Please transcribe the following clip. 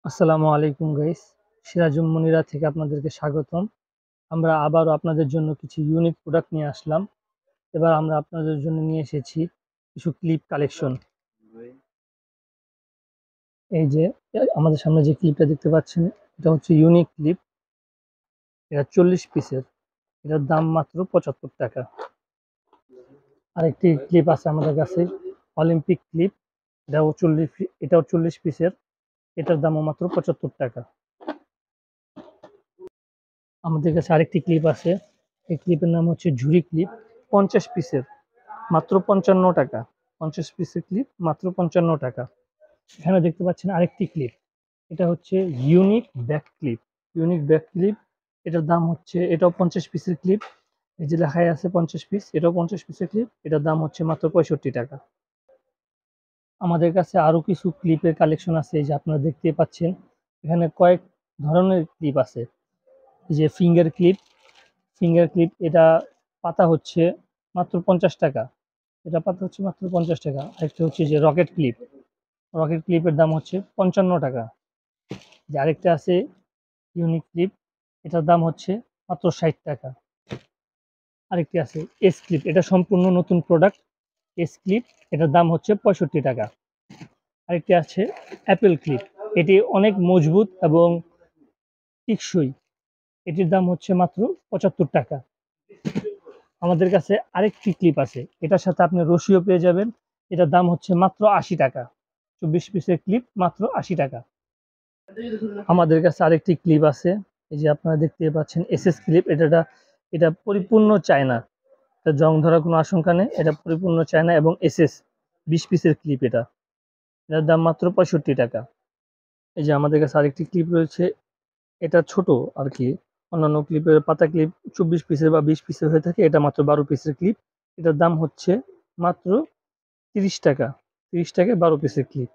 আসসালামু আলাইকুম গাইস, সিরাজুম মুনিরা থেকে আপনাদেরকে স্বাগতম। আমরা আবারও আপনাদের জন্য কিছু ইউনিক প্রোডাক্ট নিয়ে আসলাম। এবার আমরা আপনাদের জন্য নিয়ে এসেছি কিছু ক্লিপ কালেকশন। এই যে আমাদের সামনে যে ক্লিপটা দেখতে পাচ্ছেন, এটা হচ্ছে ইউনিক ক্লিপ। এটা 40 পিসের। এটার দাম মাত্র 75 টাকা। আরেকটি ক্লিপ আছে আমাদের কাছে, অলিম্পিক ক্লিপ। এটাও 40 পিসের। এটার দামও মাত্র 75 টাকা। আমাদের কাছে আরেকটি ক্লিপ আছে। এই ক্লিপের নাম হচ্ছে ঝুরি ক্লিপ, 50 পিসের, মাত্র 55 টাকা। 50 পিসের ক্লিপ মাত্র 55 টাকা। এখানে দেখতে পাচ্ছেন আরেকটি ক্লিপ। এটা হচ্ছে unique back clip. Unique back clip, এটার দাম হচ্ছে, এটাও 50 পিসের ক্লিপ। এই যে লেখাই আছে 50 পিস, এটাও 50 পিসের ক্লিপ। এটার দাম হচ্ছে মাত্র 65 টাকা। আমাদের কাছে আরো কিছু ক্লিপের কালেকশন আছে, এই যে আপনারা দেখতে পাচ্ছেন। এখানে কয়েক ধরনের ক্লিপ আছে। এই যে ফিঙ্গার ক্লিপ, এটা পাতা হচ্ছে মাত্র 50 টাকা। এটা পাতা হচ্ছে মাত্র 50 টাকা। আরেকটা হচ্ছে যে রকেট ক্লিপের দাম হচ্ছে 55 টাকা। যে আরেকটা আছে ইউনিক ক্লিপ, এটার দাম হচ্ছে মাত্র 60 টাকা। আরেকটি আছে এস ক্লিপ, এটা সম্পূর্ণ নতুন প্রোডাক্ট। এস ক্লিপ, এটার দাম হচ্ছে 65 টাকা। আরেকটি আছে অ্যাপেল ক্লিপ, এটি অনেক মজবুত এবং টেকসই। এটির দাম হচ্ছে মাত্র 75 টাকা। আমাদের কাছে আরেকটি ক্লিপ আছে, এটার সাথে আপনি রশিও পেয়ে যাবেন। এটার দাম হচ্ছে মাত্র 80 টাকা। 24 পিসের ক্লিপ, মাত্র 80 টাকা। আমাদের কাছে আরেকটি ক্লিপ আছে, এই যে আপনারা দেখতে পাচ্ছেন এসএস ক্লিপ। এটা পরিপূর্ণ চায়না, এটা জং ধরার কোনো আশঙ্কা নেই। এটা পরিপূর্ণ চায়না এবং এসএস 20 পিসের ক্লিপ। এটার দাম মাত্র 65 টাকা। এই যে আমাদের কাছে আরেকটি ক্লিপ রয়েছে, এটা ছোট আর কি। অন্যান্য ক্লিপের পাতা ক্লিপ 24 পিসের বা 20 পিসের হয়ে থাকে, এটা মাত্র 12 পিসের ক্লিপ। এটার দাম হচ্ছে মাত্র 30 টাকা। 30 টাকায় 12 পিসের ক্লিপ।